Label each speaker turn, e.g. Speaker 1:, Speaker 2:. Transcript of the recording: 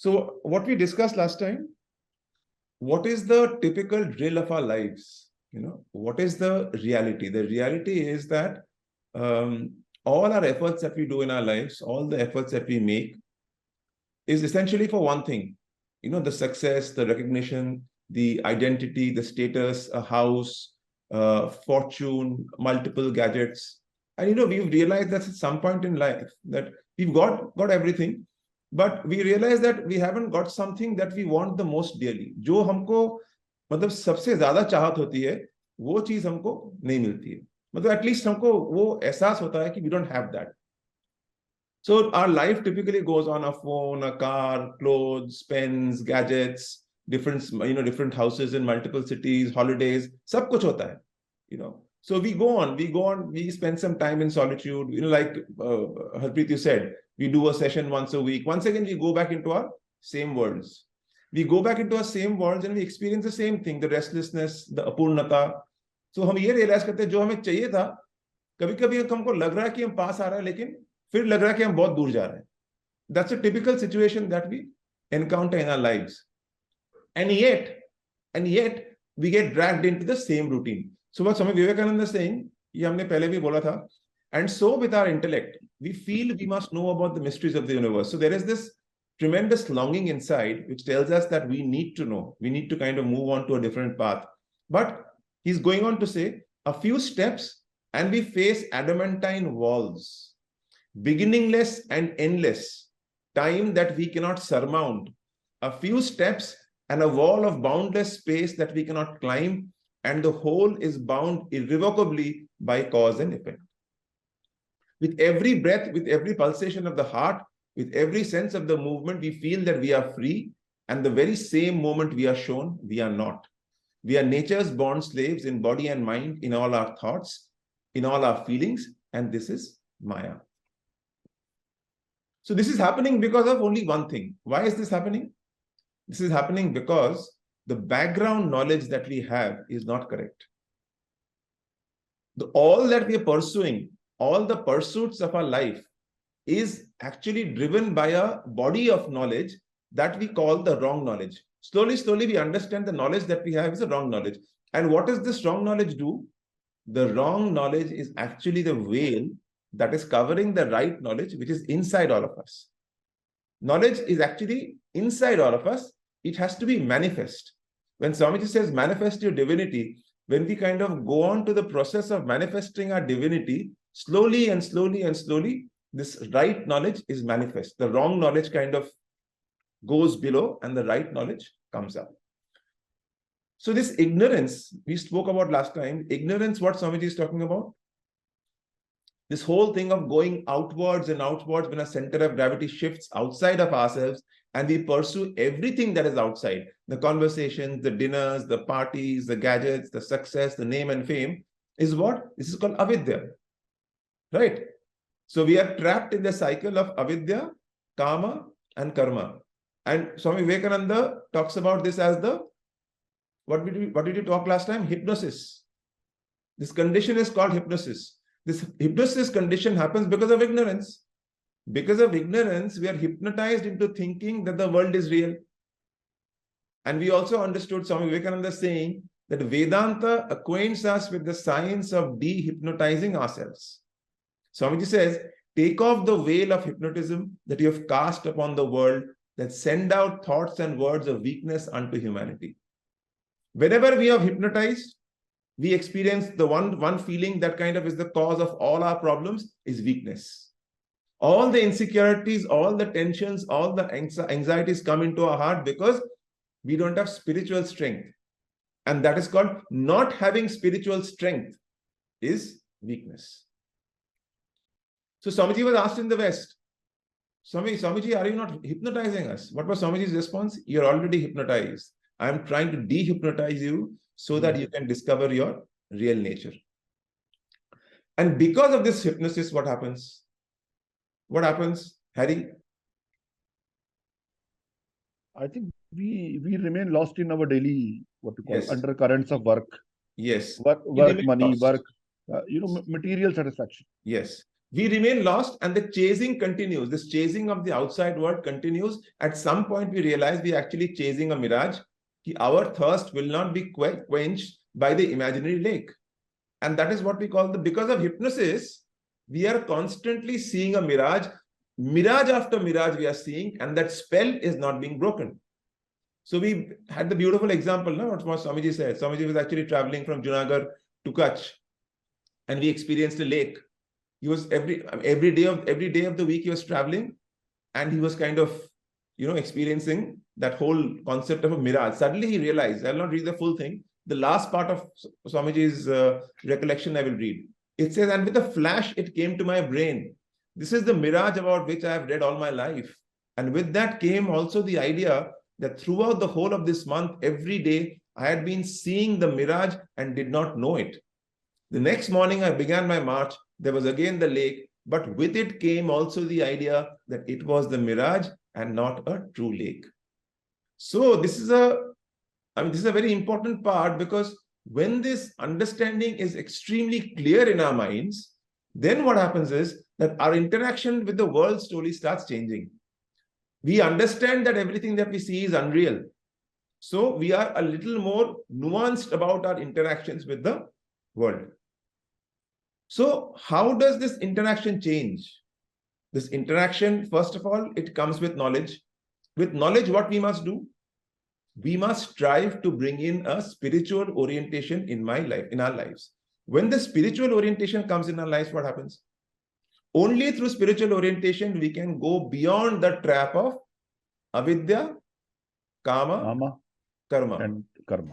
Speaker 1: So what we discussed last time, what is the typical drill of our lives? What is the reality? The reality is that all our efforts that we do in our lives, all the efforts that we make is essentially for one thing, the success, the recognition, the identity, the status, a house, fortune, multiple gadgets. And, we've realized that at some point in life that we've got everything, but we realize that we haven't got something that we want the most dearly. जो हमको मतलब सबसे ज्यादा चाहत होती है, वो चीज हमको नहीं मिलती है. मतलब एटलीस्ट हमको वो एहसास होता है कि we don't have that. So our life typically goes on a phone, a car, clothes, pens, gadgets, different houses in multiple cities, holidays, सब कुछ होता है, So we go on, we spend some time in solitude, like Harpreet, you said, we do a session once a week. Once again, we go back into our same worlds. We go back into our same worlds and we experience the same thing, the restlessness, the apurnata. So हम ये realize करते हैं जो हमें चाहिए था, कभी-कभी हमको लग रहा है कि हम पास आ रहे हैं, लेकिन फिर लग रहा है कि हम बहुत दूर जा रहे हैं. That's a typical situation that we encounter in our lives. And yet, we get dragged into the same routine. So what Swami Vivekananda is saying, ये हमने पहले भी बोला था, and so with our intellect, we feel we must know about the mysteries of the universe. So there is this tremendous longing inside which tells us that we need to know, we need to kind of move on to a different path. But he's going on to say, a few steps and we face adamantine walls, beginningless and endless, time that we cannot surmount, a few steps and a wall of boundless space that we cannot climb, and the whole is bound irrevocably by cause and effect. With every breath, with every pulsation of the heart, with every sense of the movement, we feel that we are free, and the very same moment we are shown, we are not. We are nature's born slaves in body and mind, in all our thoughts, in all our feelings, and this is Maya. So this is happening because of only one thing. Why is this happening? This is happening because the background knowledge that we have is not correct. All that we are pursuing, all the pursuits of our life is actually driven by a body of knowledge that we call the wrong knowledge. Slowly, we understand the knowledge that we have is a wrong knowledge. And what does this wrong knowledge do? The wrong knowledge is actually the veil that is covering the right knowledge, which is inside all of us. Knowledge is actually inside all of us. It has to be manifest. When Swamiji says manifest your divinity, when we kind of go on to the process of manifesting our divinity, slowly, this right knowledge is manifest. The wrong knowledge kind of goes below and the right knowledge comes up. So this ignorance, we spoke about last time, ignorance, what Swamiji is talking about? This whole thing of going outwards and outwards when a center of gravity shifts outside of ourselves and we pursue everything that is outside, the conversations, the dinners, the parties, the gadgets, the success, the name and fame, is what? This is called avidya, right? So we are trapped in the cycle of avidya, karma and karma. And Swami Vivekananda talks about this as the, what did you talk last time? Hypnosis. This condition is called hypnosis. This hypnosis condition happens because of ignorance. Because of ignorance, we are hypnotized into thinking that the world is real. And we also understood Swami Vivekananda saying that Vedanta acquaints us with the science of dehypnotizing ourselves. Swamiji says, take off the veil of hypnotism that you have cast upon the world that send out thoughts and words of weakness unto humanity. Whenever we are hypnotized, we experience the one feeling that kind of is the cause of all our problems is weakness. All the insecurities, all the tensions, all the anxieties come into our heart because we don't have spiritual strength. And that is called not having spiritual strength is weakness. So Swamiji was asked in the West, Swamiji, are you not hypnotizing us? What was Swamiji's response? You're already hypnotized. I'm trying to dehypnotize you so that you can discover your real nature. And because of this hypnosis, what happens? What happens, Harry?
Speaker 2: I think we remain lost in our daily, what you call, undercurrents of work.
Speaker 1: Yes.
Speaker 2: Work, money, lost. Work, material satisfaction.
Speaker 1: Yes. We remain lost and the chasing continues. This chasing of the outside world continues. At some point, we realize we are actually chasing a mirage. Our thirst will not be quenched by the imaginary lake. And that is what we call because of hypnosis, we are constantly seeing a mirage. Mirage after mirage we are seeing, and that spell is not being broken. So we had the beautiful example, no? What Swamiji said. Swamiji was actually traveling from Junagadh to Kutch, and we experienced a lake. He was every day of the week he was traveling, and he was kind of experiencing that whole concept of a mirage. Suddenly he realized, I'll not read the full thing. The last part of Swamiji's recollection I will read. It says, and with a flash it came to my brain. This is the mirage about which I have read all my life. And with that came also the idea that throughout the whole of this month, every day, I had been seeing the mirage and did not know it. The next morning, I began my march. There was again the lake, but with it came also the idea that it was the mirage and not a true lake. So this is a very important part, because when this understanding is extremely clear in our minds, then what happens is that our interaction with the world slowly starts changing. We understand that everything that we see is unreal. So we are a little more nuanced about our interactions with the world. So how does this interaction change? This interaction, first of all, it comes with knowledge. With knowledge, what we must do? We must strive to bring in a spiritual orientation in our lives. When the spiritual orientation comes in our lives, what happens? Only through spiritual orientation, we can go beyond the trap of avidya, kama, karma.
Speaker 2: And karma.